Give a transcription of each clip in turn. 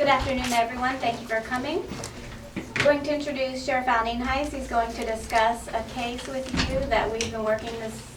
afternoon, everyone. Thank you for coming. I'm going to introduce Sheriff Al Nienhuis. He's going to discuss a case with you that we've been working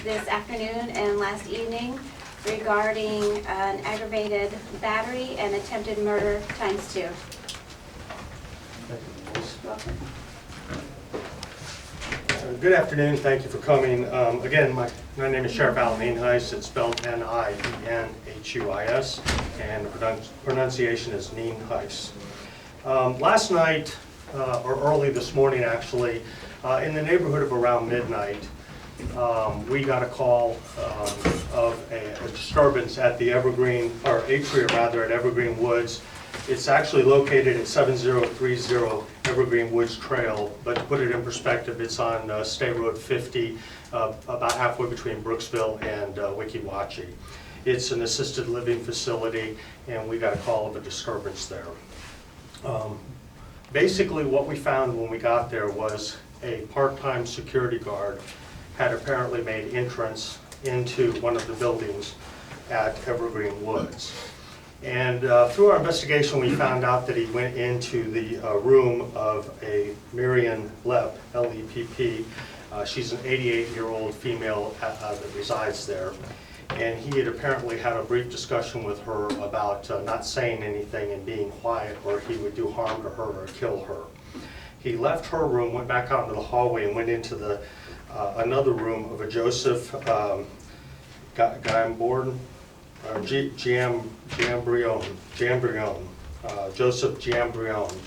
this afternoon and last evening regarding an aggravated battery and attempted murder ×2. Welcome. Good afternoon. Thank you for coming. Again, my name is Sheriff Al Nienhuis. It's spelled N-I-E-N-H-U-I-S, and the pronunciation is Nienhuis. Last night, or early this morning actually, in the neighborhood of around midnight, we got a call of a disturbance at the Atria rather, at Evergreen Woods. It's actually located at 7030 Evergreen Woods Trail, but to put it in perspective, it's on State Road 50, about halfway between Brooksville and Weeki Wachee. It's an assisted living facility, and we got a call of a disturbance there. Basically, what we found when we got there was a part-time security guard had apparently made entrance into one of the buildings at Evergreen Woods. And through our investigation, we found out that he went into the room of a Miriam Lepp, L-E-P-P. She's an 88-year-old female that resides there. And he had apparently had a brief discussion with her about not saying anything and being quiet, or he would do harm to her or kill her. He left her room, went back out into the hallway, and went into the another room of a Joseph Giambrione, Joseph Giambrione,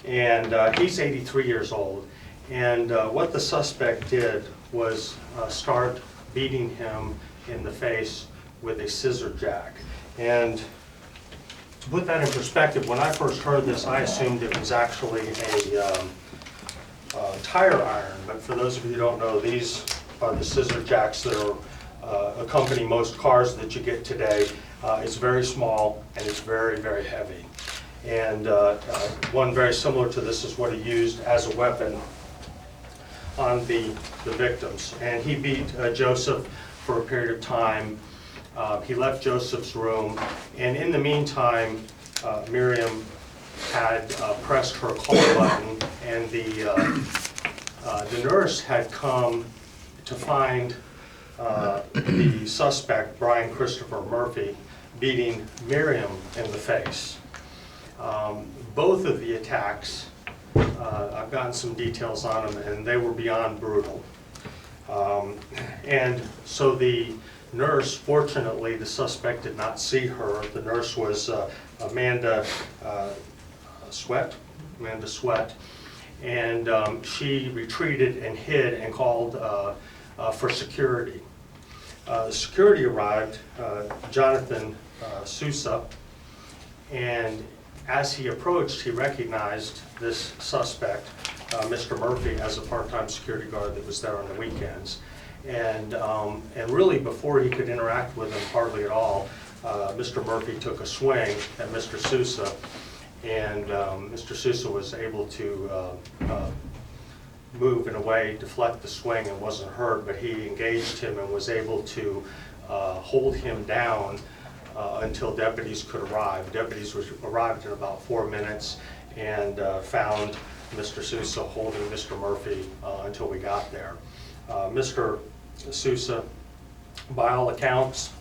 and he's 83 years old. And what the suspect did was start beating him in the face with a scissor jack. And to put that in perspective, when I first heard this, I assumed it was actually a tire iron. But for those of you who don't know, these are the scissor jacks that are accompany most cars that you get today. It's very small and it's very, very heavy. And one very similar to this is what he used as a weapon on the victims. And he beat Joseph for a period of time. He left Joseph's room, and in the meantime, Miriam had pressed her call button, and the nurse had come to find the suspect, Brian Christopher Murphy, beating Miriam in the face. Both of the attacks, I've gotten some details on them, and they were beyond brutal. And so the nurse, fortunately, the suspect did not see her. The nurse was Amanda Sweat, and she retreated and hid and called for security. Security arrived, Jonathan Sousa, and as he approached, he recognized this suspect, Mr. Murphy, as a part-time security guard that was there on the weekends. And really, before he could interact with him hardly at all, Mr. Murphy took a swing at Mr. Sousa, and Mr. Sousa was able to move in a way, deflect the swing, and wasn't hurt, but he engaged him and was able to hold him down until deputies could arrive. Deputies arrived in about 4 minutes and found Mr. Sousa holding Mr. Murphy until we got there. Mr. Sousa, by all accounts,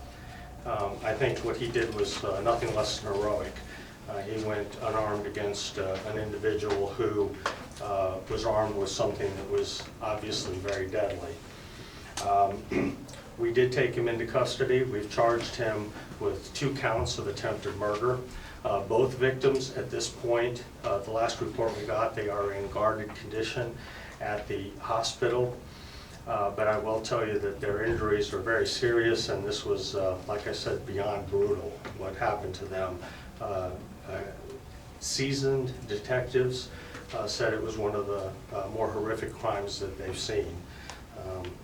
I think what he did was nothing less than heroic. He went unarmed against an individual who was armed with something that was obviously very deadly. We did take him into custody. We've charged him with 2 counts of attempted murder. Both victims at this point, the last report we got, they are in guarded condition at the hospital. But I will tell you that their injuries are very serious, and this was, like I said, beyond brutal, what happened to them. Seasoned detectives said it was one of the more horrific crimes that they've seen.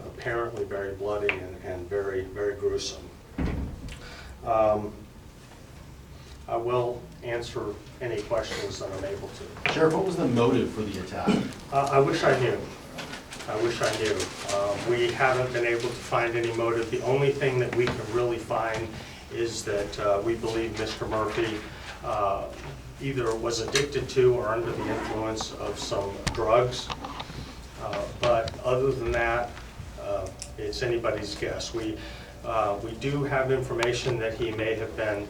Apparently very bloody and very, very gruesome. I will answer any questions that I'm able to. Sheriff, what was the motive for the attack? I wish I knew. I wish I knew. We haven't been able to find any motive. The only thing that we can really find is that we believe Mr. Murphy either was addicted to or under the influence of some drugs. But other than that, it's anybody's guess. We do have information that he may have been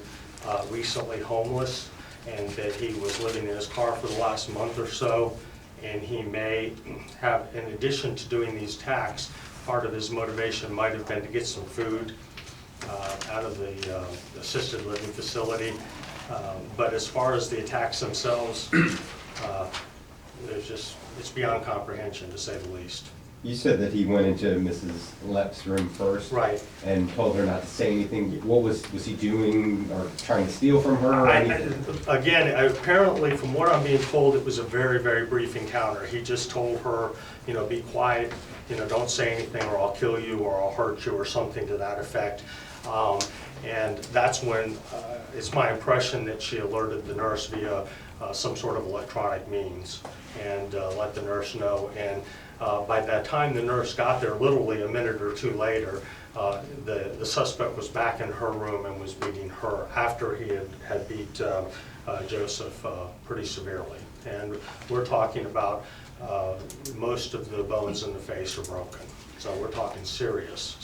recently homeless and that he was living in his car for the last month or so, and he may have, in addition to doing these attacks, part of his motivation might have been to get some food out of the assisted living facility. But as far as the attacks themselves, it's beyond comprehension, to say the least. You said that he went into Mrs. Lepp's room first. Right. And told her not to say anything. What was he doing, or trying to steal from her or anything? Again, apparently, from what I'm being told, it was a very, very brief encounter. He just told her, be quiet, don't say anything or I'll kill you or I'll hurt you or something to that effect. And that's when, it's my impression that she alerted the nurse via some sort of electronic means and let the nurse know. And by that time the nurse got there, literally a minute or two later, the suspect was back in her room and was beating her after he had beat Joseph pretty severely. And we're talking about most of the bones in the face are broken. So we're talking serious.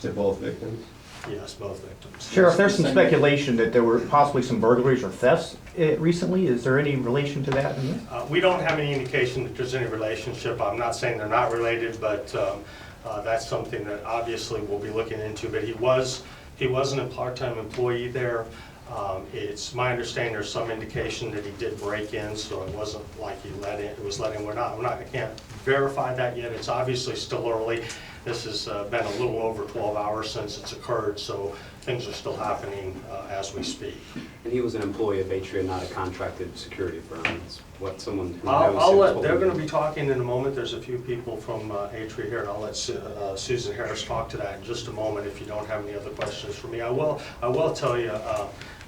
To both victims? Yes, both victims. Sheriff, there's some speculation that there were possibly some burglaries or thefts recently. Is there any relation to that in this? We don't have any indication that there's any relationship. I'm not saying they're not related, but that's something that obviously we'll be looking into. But he wasn't a part-time employee there. It's my understanding there's some indication that he did break in, so it wasn't like he let in. It was let in. I can't verify that yet. It's obviously still early. This has been a little over 12 hours since it's occurred, so things are still happening as we speak. And he was an employee of Atria, not a contracted security firm. That's what someone who knows I'll him let, told they're me. going to be talking in a moment. There's a few people from Atria here, and I'll let Susan Harris talk to that in just a moment if you don't have any other questions for me. I will tell you,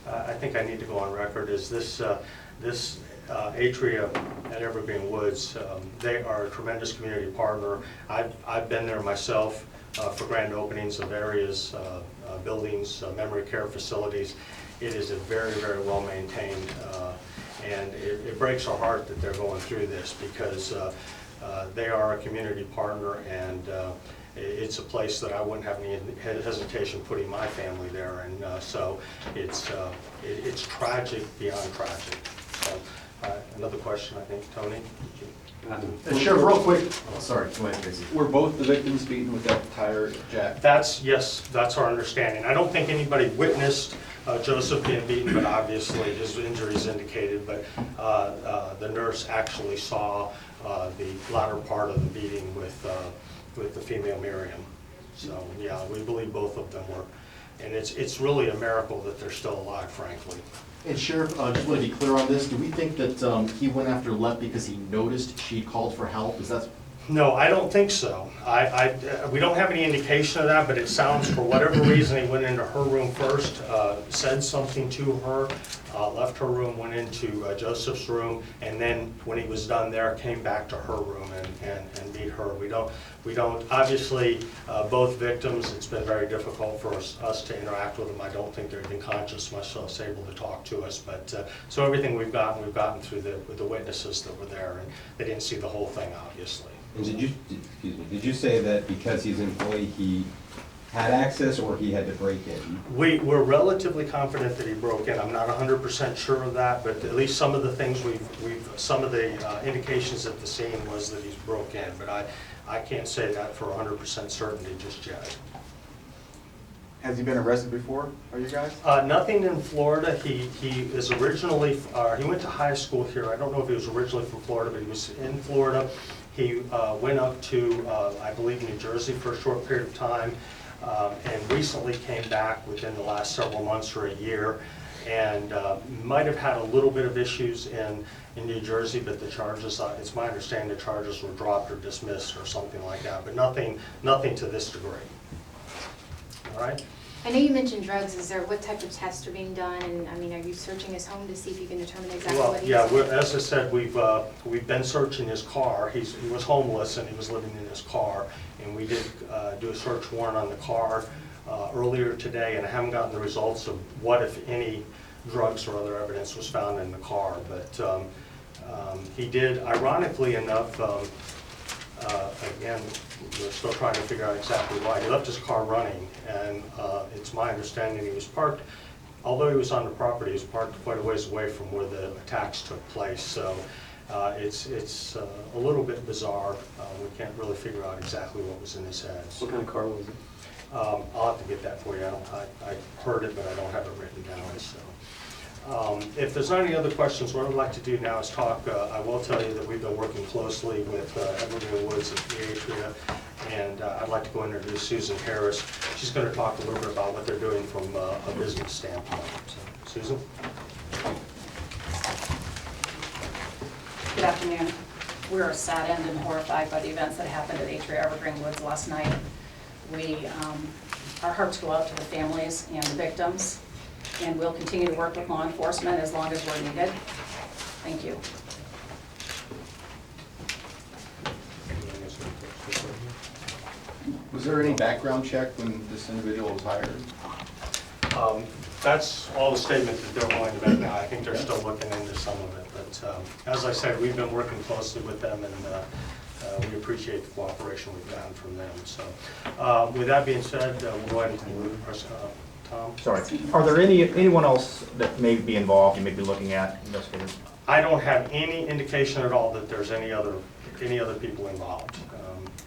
I think I need to go on record, is this Atria at Evergreen Woods, they are a tremendous community partner. I've been there myself for grand openings of various buildings, memory care facilities. It is a very, very well maintained, and it breaks our heart that they're going through this because they are a community partner, and it's a place that I wouldn't have any hesitation putting my family there, and so it's tragic beyond tragic. So, another question, I think, Tony? Sheriff, real quick. Oh, sorry, go ahead, Casey. Were both the victims beaten with that tire jack? Yes, that's our understanding. I don't think anybody witnessed Joseph being beaten, but obviously his injuries indicated, but the nurse actually saw the latter part of the beating with the female Miriam. So, yeah, we believe both of them were. And it's really a miracle that they're still alive, frankly. And Sheriff, just want to be clear on this. Do we think that he went after Lepp because he noticed she called for help? Is that? No, I don't think so. We don't have any indication of that, but it sounds, for whatever reason, he went into her room first, said something to her, left her room, went into Joseph's room, and then when he was done there, came back to her room and beat her. We don't, obviously, both victims, it's been very difficult for us to interact with them. I don't think they're even conscious, much less able to talk to us. But so everything we've gotten through the witnesses that were there, and they didn't see the whole thing, obviously. And did you say that because he's an employee, he had access or he had to break in? We're relatively confident that he broke in. I'm not 100% sure of that, but at least some of the things some of the indications at the scene was that he's broke in, but I can't say that for 100% certainty just yet. Has he been arrested before, are you guys? Nothing in Florida. He is originally, he went to high school here. I don't know if he was originally from Florida, but he was in Florida. He went up to, I believe, New Jersey for a short period of time, and recently came back within the last several months or a year, and might have had a little bit of issues in New Jersey, but the charges, it's my understanding the charges were dropped or dismissed or something like that, but nothing to this degree. All right? I know you mentioned drugs. Is there, what type of tests are being done? And I mean, are you searching his home to see if you can determine exactly what he's Well, yeah, as I said, we've been searching his car. He was homeless and he was living in his car, and we did do a search warrant on the car earlier today, and I haven't gotten the results of what, if any, drugs or other evidence was found in the car, but he did, ironically enough, again, we're still trying to figure out exactly why. He left his car running, and it's my understanding he was parked, although he was on the property, he was parked quite a ways away from where the attacks took place. So it's a little bit bizarre. We can't really figure out exactly what was in his head. What kind of car was it? I'll have to get that for you. I heard it, but I don't have it written down. So, if there's not any other questions, what I'd like to do now is talk. I will tell you that we've been working closely with Evergreen Woods at the Atria, and I'd like to go introduce Susan Harris. She's going to talk a little bit about what they're doing from a business standpoint. So, Susan? Good afternoon. We are saddened and horrified by the events that happened at Atria Evergreen Woods last night. Our hearts go out to the families and the victims, and we'll continue to work with law enforcement as long as we're needed. Thank you. Was there any background check when this individual was hired? That's all the statement that they're willing to make now. I think they're still looking into some of it. But as I said, we've been working closely with them, and we appreciate the cooperation we've gotten from them. So with that being said, we'll go ahead and conclude. Tom? Sorry. Are there anyone else that may be involved, you may be looking at, investigators? I don't have any indication at all that there's any other people involved.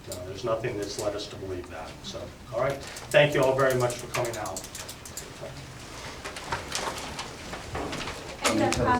No, there's nothing that's led us to believe that. So, all right. Thank you all very much for coming out. And